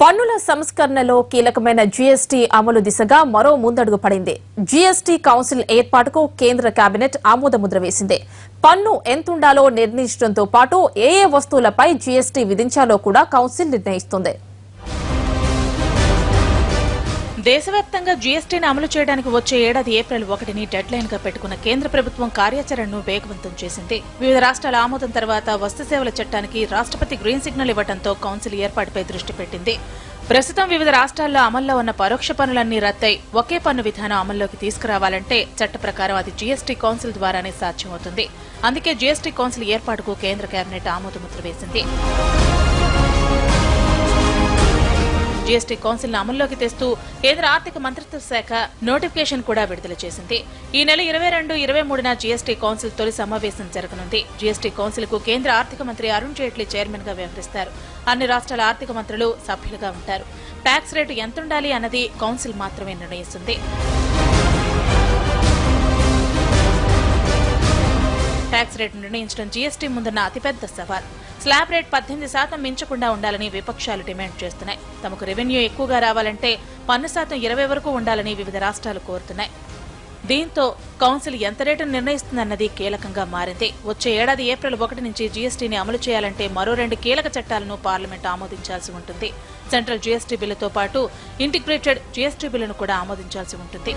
పన్నుల సంస్కరణలో కీలకమైన జీఎస్టీ అమలు దిశగా మరో ముందడుగు పడింది. జీఎస్టీ కౌన్సిల్ ఏర్పాటుకు కేంద్ర కేబినెట్ ఆమోదముద్ర వేసింది. పన్ను ఎంతుండాలో నిర్ణయించడంతో పాటు ఏ వస్తువులపై జీఎస్టీ విధించాలో కూడా కౌన్సిల్ నిర్ణయిస్తుంది. దేశవ్యాప్తంగా జీఎస్టీని అమలు చేయడానికి వచ్చే ఏడాది ఏప్రిల్ 1ని డెడ్ లైన్ గా పెట్టుకున్న కేంద్ర ప్రభుత్వం కార్యాచరణను వేగవంతం చేసింది. వివిధ రాష్ట్రాల ఆమోదం తర్వాత వస్తు సేవల చట్టానికి రాష్ట్రపతి గ్రీన్ సిగ్నల్ ఇవ్వడంతో కౌన్సిల్ ఏర్పాటుపై దృష్టి పెట్టింది. ప్రస్తుతం వివిధ రాష్ట్రాల్లో అమల్లో ఉన్న పరోక్ష పన్నులన్నీ రద్దై ఒకే పన్ను విధానం అమల్లోకి తీసుకురావాలంటే చట్ట ప్రకారం అది జీఎస్టీ కౌన్సిల్ ద్వారానే సాధ్యమవుతుంది. అందుకే జీఎస్టీ కౌన్సిల్ ఏర్పాటుకు కేంద్ర కేబినెట్ ఆమోదముద్ర వేసింది. జీఎస్టీ కౌన్సిల్ ను అమల్లోకి తెస్తూ కేంద్ర ఆర్థిక మంత్రిత్వ శాఖ నోటిఫికేషన్ కూడా విడుదల చేసింది. ఈ నెల 22, 23న జీఎస్టీ కౌన్సిల్ తొలి సమావేశం జరగనుంది. జీఎస్టీ కౌన్సిల్ కు కేంద్ర ఆర్థిక మంత్రి అరుణ్ జైట్లీ చైర్మన్ గా వ్యవహరిస్తారు. అన్ని రాష్ట్రాల ఆర్థిక మంత్రులు సభ్యులుగా ఉంటారు. ట్యాక్స్ రేటు ఎంతుండాలి అన్నది కౌన్సిల్ మాత్రమే నిర్ణయిస్తుంది. ట్యాక్స్ రేటు నిర్ణయించడం జీఎస్టీ ముందున్న అతిపెద్ద సవాల్. స్లాబ్ రేట్ 18% మించకుండా ఉండాలని విపక్షాలు డిమాండ్ చేస్తున్నాయి. తమకు రెవెన్యూ ఎక్కువగా రావాలంటే పన్ను శాతం 20 వరకు ఉండాలని వివిధ రాష్ట్రాలు కోరుతున్నాయి. దీంతో కౌన్సిల్ ఎంత రేటును నిర్ణయిస్తుందన్నది కీలకంగా మారింది. వచ్చే ఏడాది ఏప్రిల్ 1 నుంచి జీఎస్టీని అమలు చేయాలంటే మరో 2 కీలక చట్టాలను పార్లమెంట్ ఆమోదించాల్సి ఉంటుంది. సెంట్రల్ జీఎస్టీ బిల్లుతో పాటు ఇంటిగ్రేటెడ్ జీఎస్టీ బిల్లును కూడా ఆమోదించాల్సి ఉంటుంది.